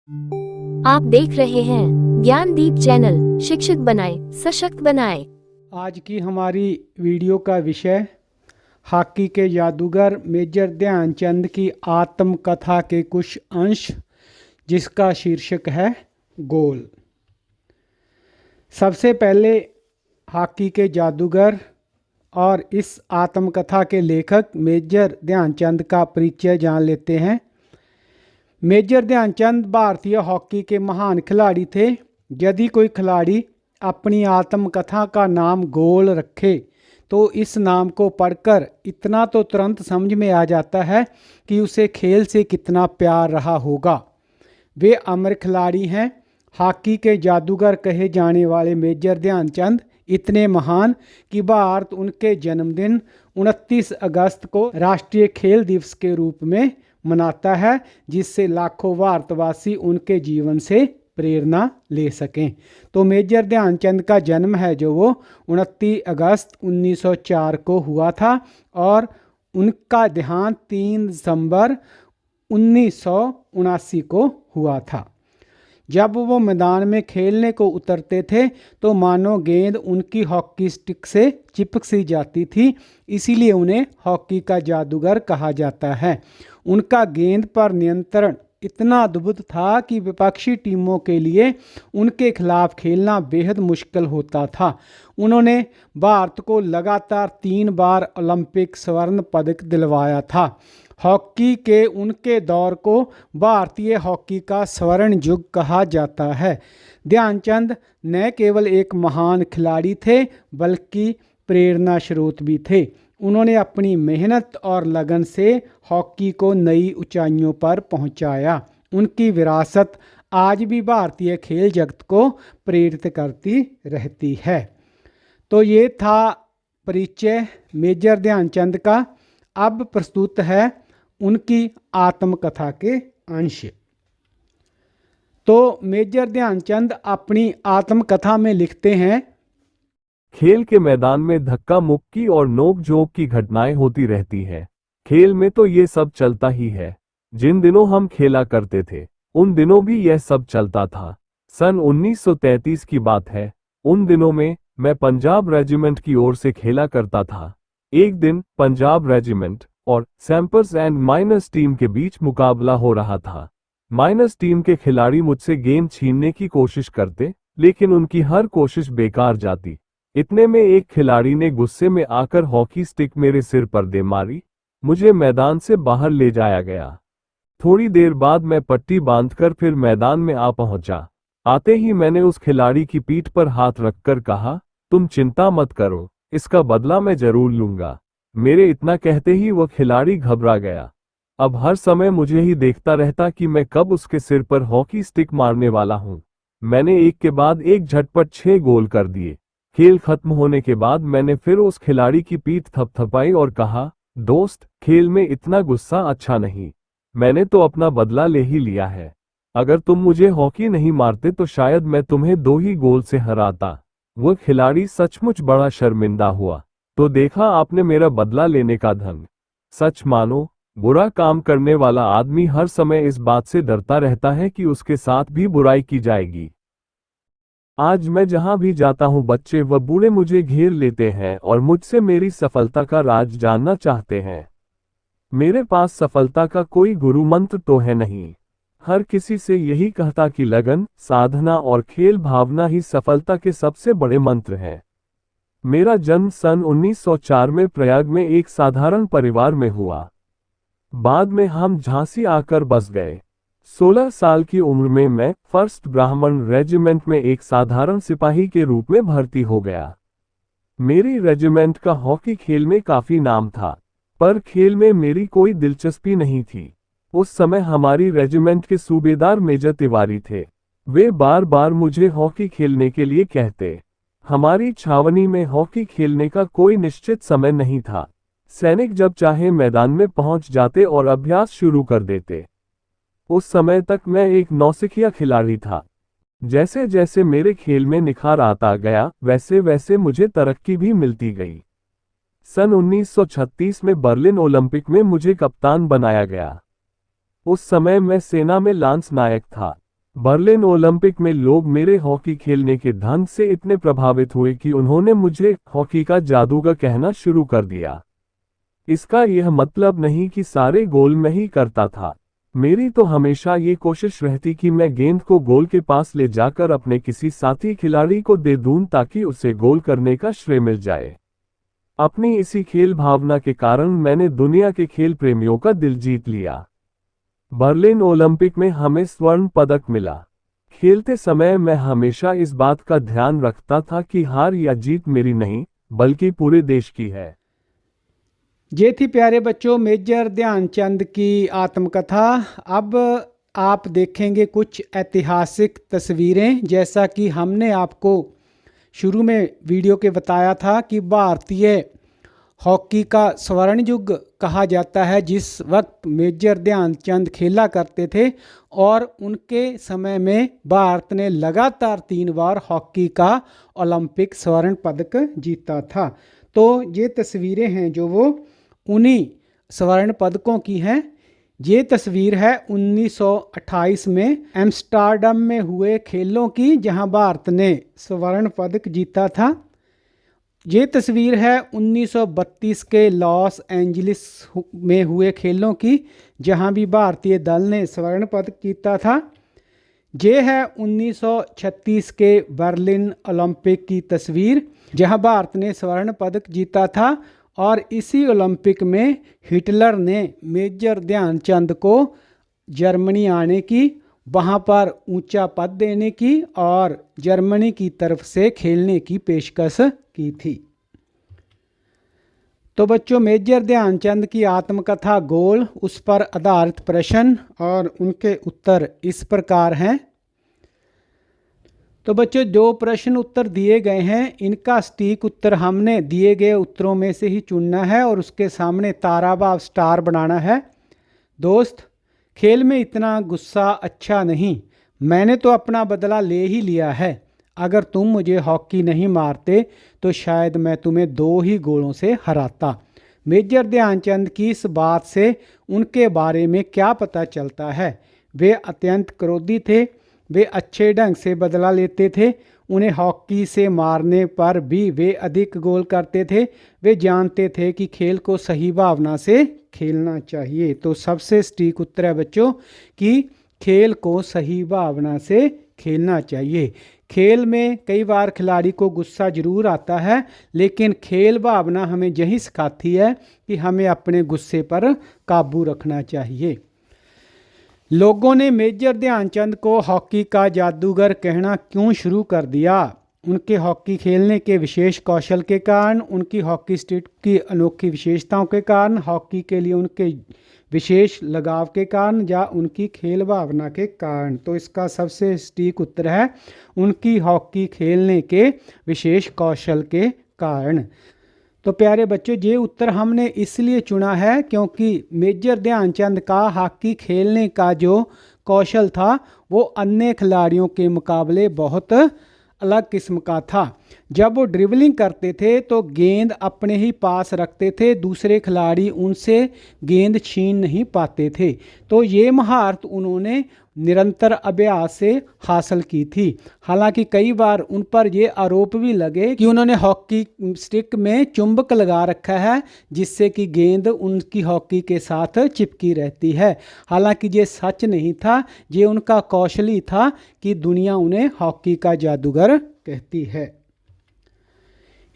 आप देख रहे हैं ज्ञानदीप चैनल। शिक्षित बनाए सशक्त बनाए। आज की हमारी वीडियो का विषय हॉकी के जादूगर मेजर ध्यानचंद की आत्मकथा के कुछ अंश, जिसका शीर्षक है गोल। सबसे पहले हॉकी के जादूगर और इस आत्मकथा के लेखक मेजर ध्यानचंद का परिचय जान लेते हैं। मेजर ध्यानचंद भारतीय हॉकी के महान खिलाड़ी थे। यदि कोई खिलाड़ी अपनी आत्मकथा का नाम गोल रखे तो इस नाम को पढ़कर इतना तो तुरंत समझ में आ जाता है कि उसे खेल से कितना प्यार रहा होगा। वे अमर खिलाड़ी हैं। हॉकी के जादूगर कहे जाने वाले मेजर ध्यानचंद इतने महान कि भारत उनके जन्मदिन 29 अगस्त को राष्ट्रीय खेल दिवस के रूप में मनाता है, जिससे लाखों भारतवासी उनके जीवन से प्रेरणा ले सकें। तो मेजर ध्यानचंद का जन्म है जो वो 29 अगस्त 1904 को हुआ था और उनका देहांत 3 दिसंबर 1979 को हुआ था। जब वो मैदान में खेलने को उतरते थे तो मानो गेंद उनकी हॉकी स्टिक से चिपक सी जाती थी, इसीलिए उन्हें हॉकी का जादूगर कहा जाता है। उनका गेंद पर नियंत्रण इतना अद्भुत था कि विपक्षी टीमों के लिए उनके खिलाफ खेलना बेहद मुश्किल होता था। उन्होंने भारत को लगातार 3 बार ओलंपिक स्वर्ण पदक दिलवाया था। हॉकी के उनके दौर को भारतीय हॉकी का स्वर्ण युग कहा जाता है। ध्यानचंद न केवल एक महान खिलाड़ी थे बल्कि प्रेरणा स्रोत भी थे। उन्होंने अपनी मेहनत और लगन से हॉकी को नई ऊंचाइयों पर पहुंचाया। उनकी विरासत आज भी भारतीय खेल जगत को प्रेरित करती रहती है। तो ये था परिचय मेजर ध्यानचंद का। अब प्रस्तुत है उनकी आत्मकथा के अंश। तो मेजर ध्यानचंद अपनी आत्मकथा में लिखते हैं, खेल के मैदान में धक्का मुक्की और नोक-झोंक की घटनाएं होती रहती हैं। खेल में तो ये सब चलता ही है। जिन दिनों हम खेला करते थे उन दिनों भी यह सब चलता था। सन 1933 की बात है। उन दिनों में मैं पंजाब रेजिमेंट की ओर से खेला करता था। एक दिन पंजाब रेजिमेंट और सैंपर्स एंड माइनस टीम के बीच मुकाबला हो रहा था। माइनस टीम के खिलाड़ी मुझसे गेंद छीनने की कोशिश करते, लेकिन उनकी हर कोशिश बेकार जाती। इतने में एक खिलाड़ी ने गुस्से में आकर हॉकी स्टिक मेरे सिर पर दे मारी। मुझे मैदान से बाहर ले जाया गया। थोड़ी देर बाद मैं पट्टी बांधकर फिर मैदान में आ पहुंचा। आते ही मैंने उस खिलाड़ी की पीठ पर हाथ रखकर कहा, तुम चिंता मत करो, इसका बदला मैं जरूर लूंगा। मेरे इतना कहते ही वह खिलाड़ी घबरा गया। अब हर समय मुझे ही देखता रहता कि मैं कब उसके सिर पर हॉकी स्टिक मारने वाला हूं। मैंने एक के बाद एक झटपट 6 गोल कर दिए। खेल खत्म होने के बाद मैंने फिर उस खिलाड़ी की पीठ थपथपाई और कहा, दोस्त, खेल में इतना गुस्सा अच्छा नहीं। मैंने तो अपना बदला ले ही लिया है। अगर तुम मुझे हॉकी नहीं मारते तो शायद मैं तुम्हें 2 ही गोल से हराता। वह खिलाड़ी सचमुच बड़ा शर्मिंदा हुआ। तो देखा आपने मेरा बदला लेने का ढंग। सच मानो, बुरा काम करने वाला आदमी हर समय इस बात से डरता रहता है कि उसके साथ भी बुराई की जाएगी। आज मैं जहां भी जाता हूं बच्चे व बूढ़े मुझे घेर लेते हैं और मुझसे मेरी सफलता का राज जानना चाहते हैं। मेरे पास सफलता का कोई गुरु मंत्र तो है नहीं। हर किसी से यही कहता कि लगन, साधना और खेल भावना ही सफलता के सबसे बड़े मंत्र हैं। मेरा जन्म सन 1904 में प्रयाग में एक साधारण परिवार में हुआ। बाद में हम झांसी आकर बस गए। 16 साल की उम्र में मैं फर्स्ट ब्राह्मण रेजिमेंट में एक साधारण सिपाही के रूप में भर्ती हो गया। मेरी रेजिमेंट का हॉकी खेल में काफी नाम था, पर खेल में मेरी कोई दिलचस्पी नहीं थी। उस समय हमारी रेजिमेंट के सूबेदार मेजर तिवारी थे। वे बार बार मुझे हॉकी खेलने के लिए कहते। हमारी छावनी में हॉकी खेलने का कोई निश्चित समय नहीं था। सैनिक जब चाहे मैदान में पहुंच जाते और अभ्यास शुरू कर देते। उस समय तक मैं एक नौसिखिया खिलाड़ी था। जैसे जैसे मेरे खेल में निखार आता गया वैसे वैसे मुझे तरक्की भी मिलती गई। सन 1936 में बर्लिन ओलंपिक में मुझे कप्तान बनाया गया। उस समय मैं सेना में लांस नायक था। बर्लिन ओलंपिक में लोग मेरे हॉकी खेलने के ढंग से इतने प्रभावित हुए कि उन्होंने मुझे हॉकी का जादूगर कहना शुरू कर दिया। इसका यह मतलब नहीं कि सारे गोल मैं ही करता था। मेरी तो हमेशा ये कोशिश रहती कि मैं गेंद को गोल के पास ले जाकर अपने किसी साथी खिलाड़ी को दे दूं ताकि उसे गोल करने का श्रेय मिल जाए। अपनी इसी खेल भावना के कारण मैंने दुनिया के खेल प्रेमियों का दिल जीत लिया। बर्लिन ओलंपिक में हमें स्वर्ण पदक मिला। खेलते समय मैं हमेशा इस बात का ध्यान रखता था कि हार या जीत मेरी नहीं, बल्कि पूरे देश की है। ये थी प्यारे बच्चों मेजर ध्यानचंद की आत्मकथा। अब आप देखेंगे कुछ ऐतिहासिक तस्वीरें। जैसा कि हमने आपको शुरू में वीडियो के बताया था कि भारतीय हॉकी का स्वर्ण युग कहा जाता है, जिस वक्त मेजर ध्यानचंद खेला करते थे, और उनके समय में भारत ने लगातार 3 बार हॉकी का ओलंपिक स्वर्ण पदक जीता था। तो ये तस्वीरें हैं जो वो उन्हीं स्वर्ण पदकों की हैं। ये तस्वीर है 1928 में एम्स्टर्डम में हुए खेलों की, जहां भारत ने स्वर्ण पदक जीता था। ये तस्वीर है 1932 के लॉस एंजलिस में हुए खेलों की, जहां भी भारतीय दल ने स्वर्ण पदक जीता था। ये है 1936 के बर्लिन ओलंपिक की तस्वीर, जहां भारत ने स्वर्ण पदक जीता था। और इसी ओलंपिक में हिटलर ने मेजर ध्यानचंद को जर्मनी आने की, वहां पर ऊंचा पद देने की और जर्मनी की तरफ से खेलने की पेशकश की थी। तो बच्चों मेजर ध्यानचंद की आत्मकथा गोल, उस पर आधारित प्रश्न और उनके उत्तर इस प्रकार हैं। तो बच्चों 2 प्रश्न उत्तर दिए गए हैं, इनका सटीक उत्तर हमने दिए गए उत्तरों में से ही चुनना है और उसके सामने ताराबाव स्टार बनाना है। दोस्त, खेल में इतना गुस्सा अच्छा नहीं, मैंने तो अपना बदला ले ही लिया है। अगर तुम मुझे हॉकी नहीं मारते तो शायद मैं तुम्हें 2 ही गोलों से हराता। मेजर ध्यानचंद की इस बात से उनके बारे में क्या पता चलता है? वे अत्यंत क्रोधी थे, वे अच्छे ढंग से बदला लेते थे। उन्हें हॉकी से मारने पर भी वे अधिक गोल करते थे। वे जानते थे कि खेल को सही भावना से खेलना चाहिए। तो सबसे सटीक उत्तर है बच्चों कि खेल को सही भावना से खेलना चाहिए। खेल में कई बार खिलाड़ी को गुस्सा जरूर आता है, लेकिन खेल भावना हमें यही सिखाती है कि हमें अपने गुस्से पर काबू रखना चाहिए। लोगों ने मेजर ध्यानचंद को हॉकी का जादूगर कहना क्यों शुरू कर दिया? उनके हॉकी खेलने के विशेष कौशल के कारण, उनकी हॉकी स्टिक की अनोखी विशेषताओं के कारण, हॉकी के लिए उनके विशेष लगाव के कारण, या उनकी खेल भावना के कारण? तो इसका सबसे सटीक उत्तर है उनकी हॉकी खेलने के विशेष कौशल के कारण। तो प्यारे बच्चों ये उत्तर हमने इसलिए चुना है क्योंकि मेजर ध्यानचंद का हॉकी खेलने का जो कौशल था वो अन्य खिलाड़ियों के मुकाबले बहुत अलग किस्म का था। जब वो ड्रिबलिंग करते थे तो गेंद अपने ही पास रखते थे, दूसरे खिलाड़ी उनसे गेंद छीन नहीं पाते थे। तो ये महारत उन्होंने निरंतर अभ्यास से हासिल की थी। हालांकि कई बार उन पर ये आरोप भी लगे कि उन्होंने हॉकी स्टिक में चुंबक लगा रखा है, जिससे कि गेंद उनकी हॉकी के साथ चिपकी रहती है। हालांकि ये सच नहीं था, ये उनका कौशल ही था कि दुनिया उन्हें हॉकी का जादूगर कहती है।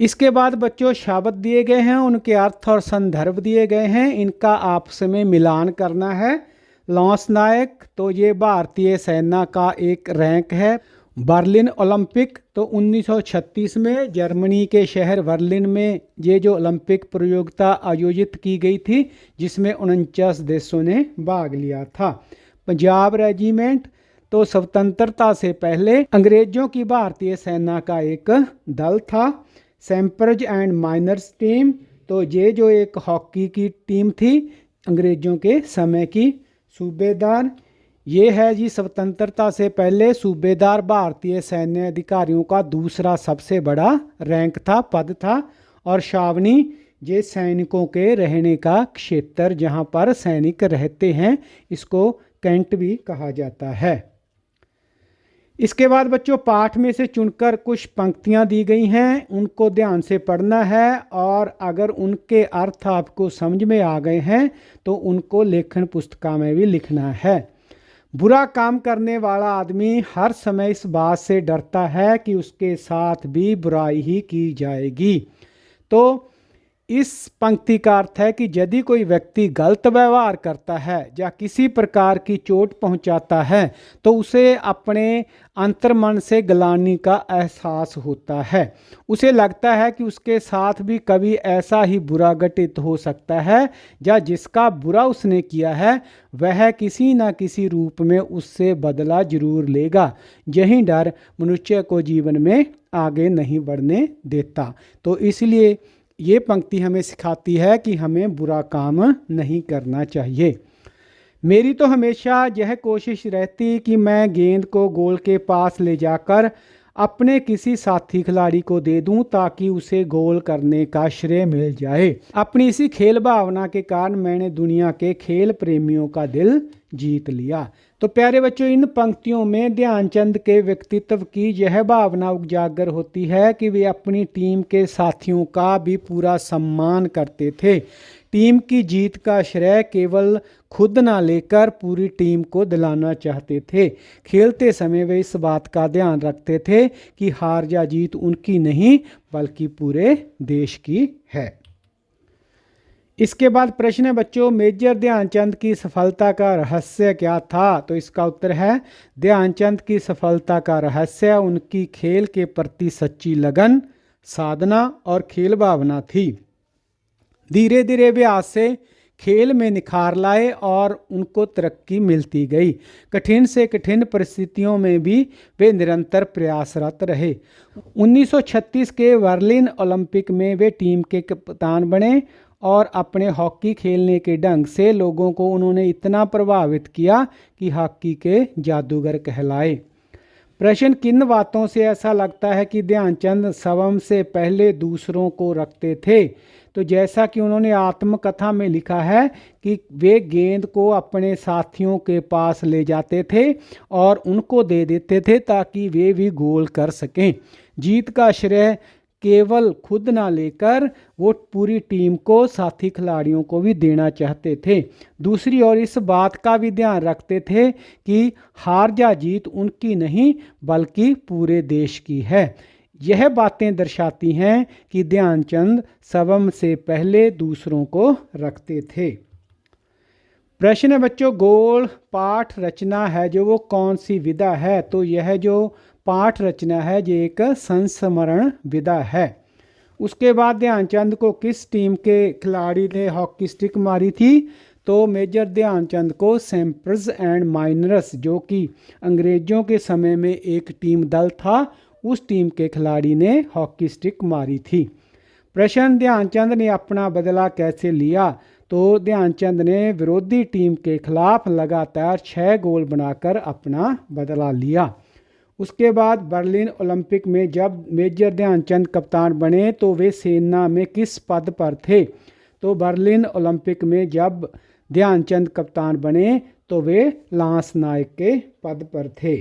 इसके बाद बच्चों शब्द दिए गए हैं, उनके अर्थ और संदर्भ दिए गए हैं, इनका आपस में मिलान करना है। लॉन्स नायक, तो ये भारतीय सेना का एक रैंक है। बर्लिन ओलंपिक, तो 1936 में जर्मनी के शहर बर्लिन में ये जो ओलंपिक प्रतियोगिता आयोजित की गई थी, जिसमें 49 देशों ने भाग लिया था। पंजाब रेजिमेंट, तो स्वतंत्रता से पहले अंग्रेजों की भारतीय सेना का एक दल था। सैम्पर्स एंड माइनर्स टीम, तो ये जो एक हॉकी की टीम थी अंग्रेजों के समय की। सूबेदार, ये है जी स्वतंत्रता से पहले सूबेदार भारतीय सैन्य अधिकारियों का दूसरा सबसे बड़ा रैंक था, पद था। और छावनी, ये सैनिकों के रहने का क्षेत्र जहाँ पर सैनिक रहते हैं, इसको कैंट भी कहा जाता है। इसके बाद बच्चों पाठ में से चुनकर कुछ पंक्तियां दी गई हैं, उनको ध्यान से पढ़ना है और अगर उनके अर्थ आपको समझ में आ गए हैं तो उनको लेखन पुस्तिका में भी लिखना है। बुरा काम करने वाला आदमी हर समय इस बात से डरता है कि उसके साथ भी बुराई ही की जाएगी। तो इस पंक्ति का अर्थ है कि यदि कोई व्यक्ति गलत व्यवहार करता है या किसी प्रकार की चोट पहुंचाता है तो उसे अपने अंतर्मन से ग्लानि का एहसास होता है। उसे लगता है कि उसके साथ भी कभी ऐसा ही बुरा घटित हो सकता है या जिसका बुरा उसने किया है वह किसी न किसी रूप में उससे बदला जरूर लेगा। यही डर मनुष्य को जीवन में आगे नहीं बढ़ने देता। तो इसलिए ये पंक्ति हमें सिखाती है कि हमें बुरा काम नहीं करना चाहिए। मेरी तो हमेशा यह कोशिश रहती कि मैं गेंद को गोल के पास ले जाकर अपने किसी साथी खिलाड़ी को दे दूं ताकि उसे गोल करने का श्रेय मिल जाए। अपनी इसी खेल भावना के कारण मैंने दुनिया के खेल प्रेमियों का दिल जीत लिया। तो प्यारे बच्चों, इन पंक्तियों में ध्यानचंद के व्यक्तित्व की यह भावना उजागर होती है कि वे अपनी टीम के साथियों का भी पूरा सम्मान करते थे। टीम की जीत का श्रेय केवल खुद ना लेकर पूरी टीम को दिलाना चाहते थे। खेलते समय वे इस बात का ध्यान रखते थे कि हार या जीत उनकी नहीं बल्कि पूरे देश की है। इसके बाद प्रश्न है बच्चों, मेजर ध्यानचंद की सफलता का रहस्य क्या था? तो इसका उत्तर है ध्यानचंद की सफलता का रहस्य उनकी खेल के प्रति सच्ची लगन, साधना और खेल भावना थी। धीरे धीरे अभ्यास से खेल में निखार लाए और उनको तरक्की मिलती गई। कठिन से कठिन परिस्थितियों में भी वे निरंतर प्रयासरत रहे। 1936 के बर्लिन ओलंपिक में वे टीम के कप्तान बने और अपने हॉकी खेलने के ढंग से लोगों को उन्होंने इतना प्रभावित किया कि हॉकी के जादूगर कहलाए। प्रश्न, किन बातों से ऐसा लगता है कि ध्यानचंद स्वयं से पहले दूसरों को रखते थे? तो जैसा कि उन्होंने आत्मकथा में लिखा है कि वे गेंद को अपने साथियों के पास ले जाते थे और उनको दे देते थे ताकि वे भी गोल कर सकें। जीत का श्रेय केवल खुद ना लेकर वो पूरी टीम को, साथी खिलाड़ियों को भी देना चाहते थे। दूसरी ओर इस बात का भी ध्यान रखते थे कि हार या जीत उनकी नहीं बल्कि पूरे देश की है। यह बातें दर्शाती हैं कि ध्यानचंद स्वयं से पहले दूसरों को रखते थे। प्रश्न है बच्चों, गोल पाठ रचना है जो वो कौन सी विधा है? तो यह जो पाठ रचना है ये एक संस्मरण विधा है। उसके बाद ध्यानचंद को किस टीम के खिलाड़ी ने हॉकी स्टिक मारी थी? तो मेजर ध्यानचंद को सैम्पर्स एंड माइनर्स, जो कि अंग्रेजों के समय में एक टीम दल था, उस टीम के खिलाड़ी ने हॉकी स्टिक मारी थी। प्रश्न, ध्यानचंद ने अपना बदला कैसे लिया? तो ध्यानचंद ने विरोधी टीम के खिलाफ लगातार 6 गोल बनाकर अपना बदला लिया। उसके बाद बर्लिन ओलंपिक में जब मेजर ध्यानचंद कप्तान बने तो वे सेना में किस पद पर थे? तो बर्लिन ओलंपिक में जब ध्यानचंद कप्तान बने तो वे लांस नायक के पद पर थे।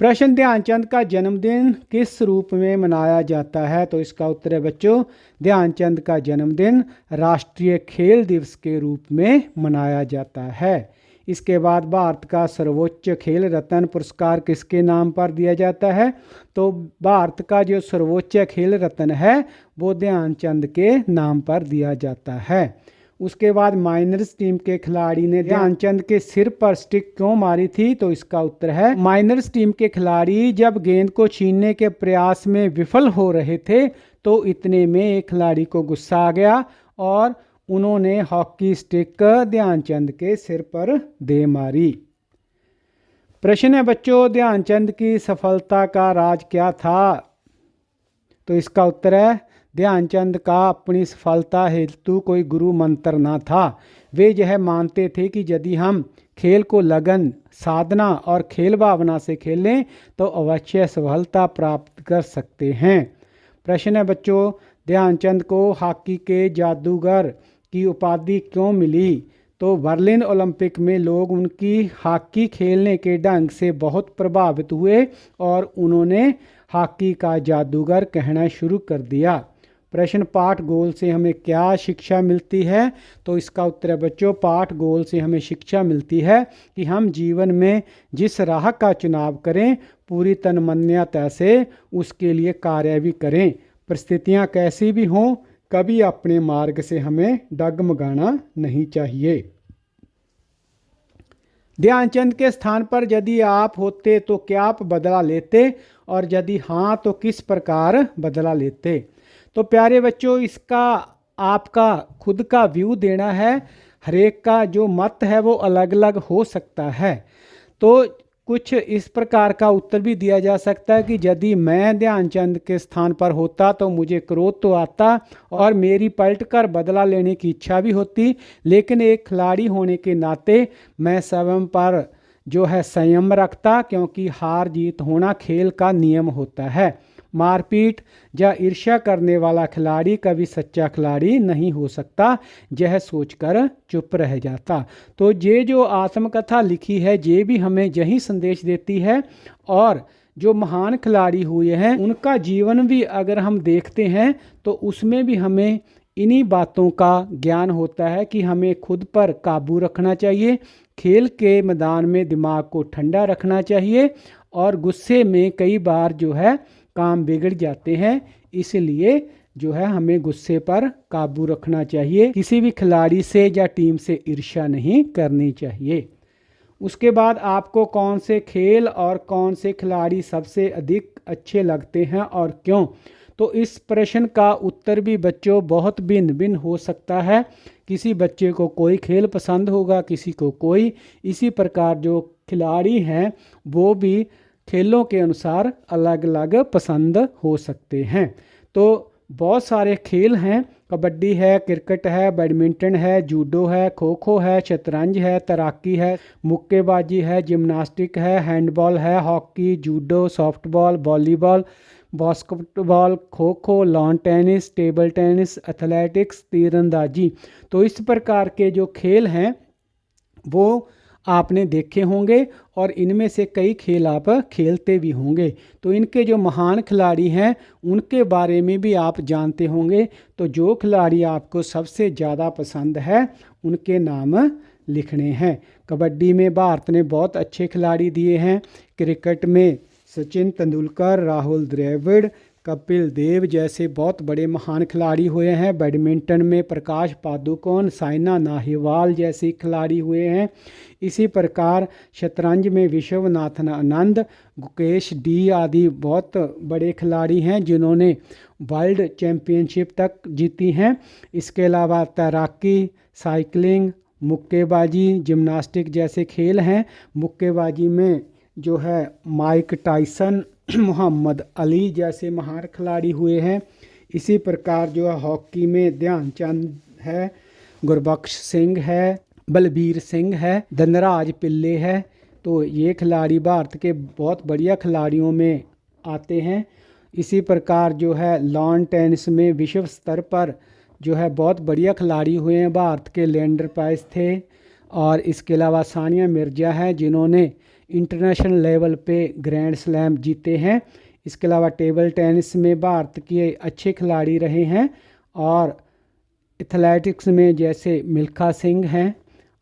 प्रश्न, ध्यानचंद का जन्मदिन किस रूप में मनाया जाता है? तो इसका उत्तर है बच्चों, ध्यानचंद का जन्मदिन राष्ट्रीय खेल दिवस के रूप में मनाया जाता है। इसके बाद भारत का सर्वोच्च खेल रत्न पुरस्कार किसके नाम पर दिया जाता है? तो भारत का जो सर्वोच्च खेल रत्न है वो ध्यानचंद के नाम पर दिया जाता है। उसके बाद माइनर्स टीम के खिलाड़ी ने ध्यानचंद के सिर पर स्टिक क्यों मारी थी? तो इसका उत्तर है माइनर्स टीम के खिलाड़ी जब गेंद को छीनने के प्रयास में विफल हो रहे थे तो इतने में एक खिलाड़ी को गुस्सा आ गया और उन्होंने हॉकी स्टिक ध्यानचंद के सिर पर दे मारी। प्रश्न है बच्चों, ध्यानचंद की सफलता का राज क्या था? तो इसका उत्तर है ध्यानचंद का अपनी सफलता हेतु कोई गुरु मंत्र ना था। वे यह मानते थे कि यदि हम खेल को लगन, साधना और खेल भावना से खेलें तो अवश्य सफलता प्राप्त कर सकते हैं। प्रश्न है बच्चों, ध्यानचंद को हॉकी के जादूगर की उपाधि क्यों मिली? तो बर्लिन ओलंपिक में लोग उनकी हॉकी खेलने के ढंग से बहुत प्रभावित हुए और उन्होंने हॉकी का जादूगर कहना शुरू कर दिया। प्रश्न, पाठ गोल से हमें क्या शिक्षा मिलती है? तो इसका उत्तर है बच्चों, पाठ गोल से हमें शिक्षा मिलती है कि हम जीवन में जिस राह का चुनाव करें पूरी तन्मयता से उसके लिए कार्य भी करें। परिस्थितियां कैसी भी हों, कभी अपने मार्ग से हमें डगमगाना नहीं चाहिए। ध्यानचंद के स्थान पर यदि आप होते तो क्या आप बदला लेते, और यदि हाँ तो किस प्रकार बदला लेते? तो प्यारे बच्चों, इसका आपका खुद का व्यू देना है। हरेक का जो मत है वो अलग अलग हो सकता है। तो कुछ इस प्रकार का उत्तर भी दिया जा सकता है कि यदि मैं ध्यानचंद के स्थान पर होता तो मुझे क्रोध तो आता और मेरी पलटकर बदला लेने की इच्छा भी होती, लेकिन एक खिलाड़ी होने के नाते मैं स्वयं पर जो है संयम रखता, क्योंकि हार जीत होना खेल का नियम होता है। मारपीट या ईर्ष्या करने वाला खिलाड़ी कभी सच्चा खिलाड़ी नहीं हो सकता, यह सोचकर चुप रह जाता। तो ये जो आत्मकथा लिखी है ये भी हमें यही संदेश देती है, और जो महान खिलाड़ी हुए हैं उनका जीवन भी अगर हम देखते हैं तो उसमें भी हमें इन्हीं बातों का ज्ञान होता है कि हमें खुद पर काबू रखना चाहिए, खेल के मैदान में दिमाग को ठंडा रखना चाहिए, और गुस्से में कई बार जो है काम बिगड़ जाते हैं, इसलिए जो है हमें गुस्से पर काबू रखना चाहिए। किसी भी खिलाड़ी से या टीम से ईर्ष्या नहीं करनी चाहिए। उसके बाद आपको कौन से खेल और कौन से खिलाड़ी सबसे अधिक अच्छे लगते हैं और क्यों? तो इस प्रश्न का उत्तर भी बच्चों बहुत भिन्न भिन्न हो सकता है। किसी बच्चे को कोई खेल पसंद होगा, किसी को कोई। इसी प्रकार जो खिलाड़ी हैं वो भी खेलों के अनुसार अलग अलग पसंद हो सकते हैं। तो बहुत सारे खेल हैं, कबड्डी है, क्रिकेट है, बैडमिंटन है, जूडो है, खो खो है, शतरंज है, तैराकी है, मुक्केबाजी है, जिम्नास्टिक है, हैंडबॉल है, hockey, judo, softball, volleyball, basketball, kho kho, lawn tennis, table tennis, athletics, तीरंदाजी। तो इस प्रकार के जो खेल हैं वो आपने देखे होंगे और इनमें से कई खेल आप खेलते भी होंगे। तो इनके जो महान खिलाड़ी हैं उनके बारे में भी आप जानते होंगे। तो जो खिलाड़ी आपको सबसे ज़्यादा पसंद है उनके नाम लिखने हैं। कबड्डी में भारत ने बहुत अच्छे खिलाड़ी दिए हैं। क्रिकेट में सचिन तेंदुलकर, राहुल द्रविड़, कपिल देव जैसे बहुत बड़े महान खिलाड़ी हुए हैं। बैडमिंटन में प्रकाश पादुकोण, साइना नेहवाल जैसे खिलाड़ी हुए हैं। इसी प्रकार शतरंज में विश्वनाथन आनंद, गुकेश डी आदि बहुत बड़े खिलाड़ी हैं जिन्होंने वर्ल्ड चैम्पियनशिप तक जीती हैं। इसके अलावा तैराकी, साइकिलिंग, मुक्केबाजी, जिम्नास्टिक जैसे खेल हैं। मुक्केबाजी में जो है माइक टायसन, मोहम्मद अली जैसे महान खिलाड़ी हुए हैं। इसी प्रकार जो है हॉकी में ध्यानचंद है, गुरबख्श सिंह है, बलबीर सिंह है, धनराज पिल्ले है। तो ये खिलाड़ी भारत के बहुत बढ़िया खिलाड़ियों में आते हैं। इसी प्रकार जो है लॉन टेनिस में विश्व स्तर पर जो है बहुत बढ़िया खिलाड़ी हुए हैं। भारत के लेंडर पाइस थे, और इसके अलावा सानिया मिर्जा है जिन्होंने इंटरनेशनल लेवल पे ग्रैंड स्लैम जीते हैं। इसके अलावा टेबल टेनिस में भारत के अच्छे खिलाड़ी रहे हैं, और एथलेटिक्स में जैसे मिल्खा सिंह हैं,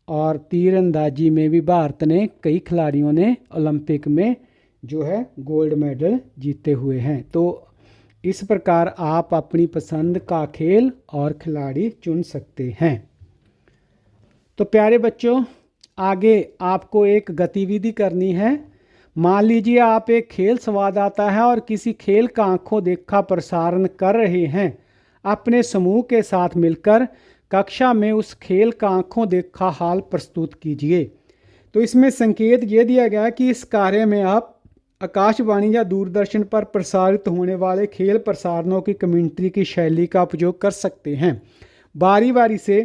और तीरंदाजी में भी भारत ने कई खिलाड़ियों ने ओलंपिक में जो है गोल्ड मेडल जीते हुए हैं। तो इस प्रकार आप अपनी पसंद का खेल और खिलाड़ी चुन सकते हैं। तो प्यारे बच्चों, आगे आपको एक गतिविधि करनी है। मान लीजिए आप एक खेल संवाददाता है और किसी खेल का आंखों देखा प्रसारण कर रहे हैं। अपने समूह के साथ मिलकर कक्षा में उस खेल का आंखों देखा हाल प्रस्तुत कीजिए। तो इसमें संकेत ये दिया गया कि इस कार्य में आप आकाशवाणी या दूरदर्शन पर प्रसारित होने वाले खेल प्रसारणों की कमेंट्री की शैली का उपयोग कर सकते हैं। बारी बारी से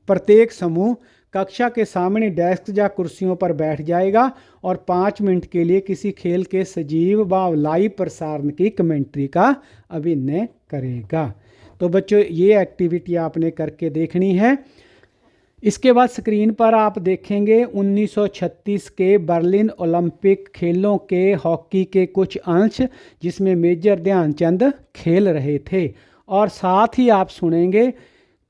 प्रत्येक समूह कक्षा के सामने डेस्क या कुर्सियों पर बैठ जाएगा और 5 मिनट के लिए किसी खेल के सजीव व लाइव प्रसारण की कमेंट्री का अभिनय करेगा। तो बच्चों, ये एक्टिविटी आपने करके देखनी है। इसके बाद स्क्रीन पर आप देखेंगे 1936 के बर्लिन ओलंपिक खेलों के हॉकी के कुछ अंश, जिसमें मेजर ध्यानचंद खेल रहे थे। और साथ ही आप सुनेंगे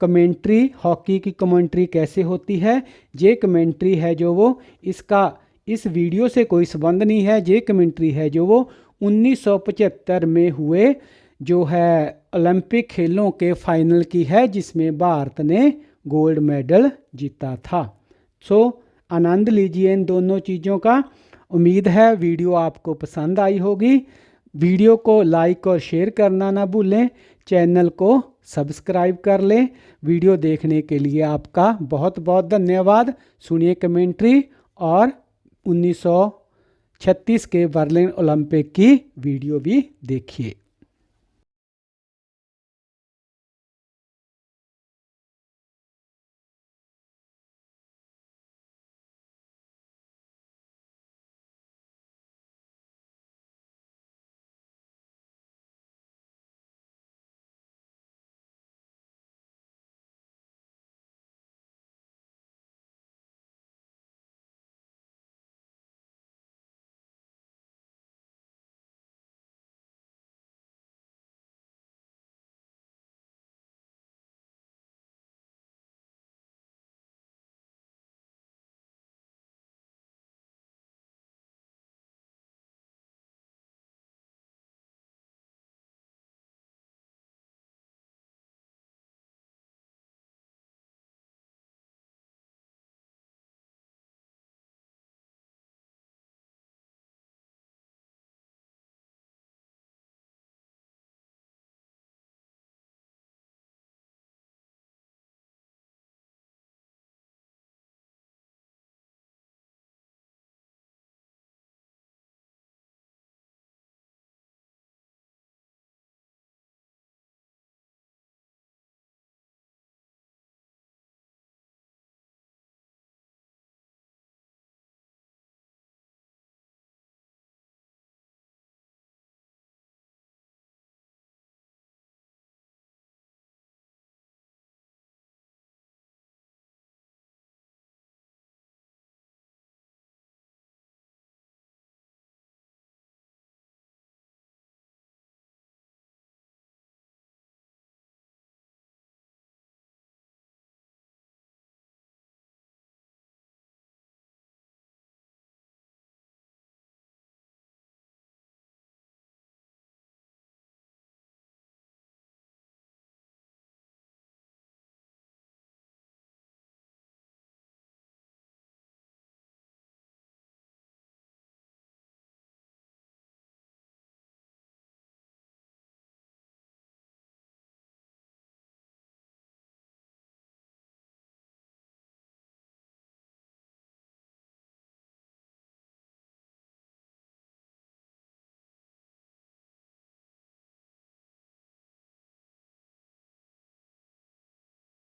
कमेंट्री, हॉकी की कमेंट्री कैसे होती है। ये कमेंट्री है जो वो इस वीडियो से कोई संबंध नहीं है। ये कमेंट्री है जो वो 1975 में हुए जो है ओलंपिक खेलों के फाइनल की है, जिसमें भारत ने गोल्ड मेडल जीता था। सो आनंद लीजिए इन दोनों चीज़ों का। उम्मीद है वीडियो आपको पसंद आई होगी। वीडियो को लाइक और शेयर करना ना भूलें। चैनल को सब्सक्राइब कर लें। वीडियो देखने के लिए आपका बहुत बहुत धन्यवाद। सुनिए कमेंट्री और 1936 के बर्लिन ओलंपिक की वीडियो भी देखिए।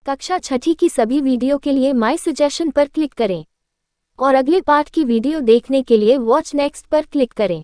कक्षा छठी की सभी वीडियो के लिए माय सजेशन पर क्लिक करें और अगले पाठ की वीडियो देखने के लिए वॉच नेक्स्ट पर क्लिक करें।